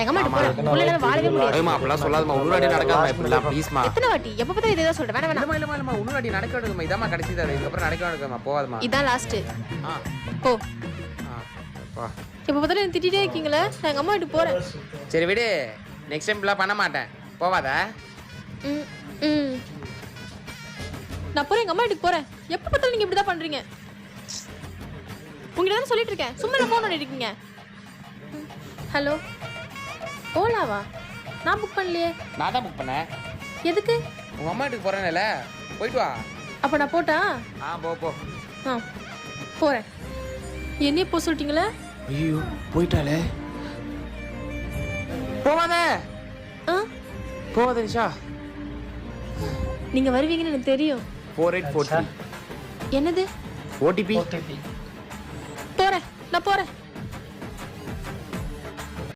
எங்க அம்மா போறேன் உள்ள எல்லாம் வாழவே முடியாது. ஏமா அப்பலாம் சொல்லாதமா இன்னொரு வாட்டி நடக்காதமா இப்படிலாம் ப்ளீஸ்மா. எத்தனை வாட்டி எப்ப பார்த்தாலும் இதே தான் சொல்றேன். வேணாம் வேணாம். இல்லமா இன்னொரு வாட்டி நடக்க வேணுமா இதாம்மா கடைசி தான் இதுக்கு அப்புறம் நடக்க வேணுமா போவாதமா. இதான் லாஸ்ட். போ. வா. எப்ப பார்த்தாலும் என்ன திட்டிட்டே இருக்கீங்களே நான் எங்க அம்மா வீட்டுக்கு போறேன். சரி விடு நெக்ஸ்ட் டைம் இப்பலாம் பண்ண மாட்டேன் போவாதா. நான் போறேன் எங்க அம்மா வீட்டுக்கு போறேன். எப்ப பார்த்தாலும் நீங்க இப்படி தான் பண்றீங்க. உங்ககிட்ட தான் சொல்லிட்டு இருக்கேன் சும்மா என்ன ஃபோன் பண்ணிட்டு இருக்கீங்க. ஹலோ ஓலாவா? நான் புக் பண்ணலையே. நான் தான் புக் பண்ணேன். எதுக்கு? உங்க அம்மா வீட்டுக்கு போறேன்ல போயிட்டு வா. அப்ப நான் போட்டா? போ. போறேன். என்னைய போ சொல்லிட்டீங்களே. ஐயோ போயிட்டாளே. போவாதே. போவாதே நிஷா. நீங்க வருவீங்கன்னு எனக்கு தெரியும். 4843. என்னது? OTP. போறேன் நான் போறேன்.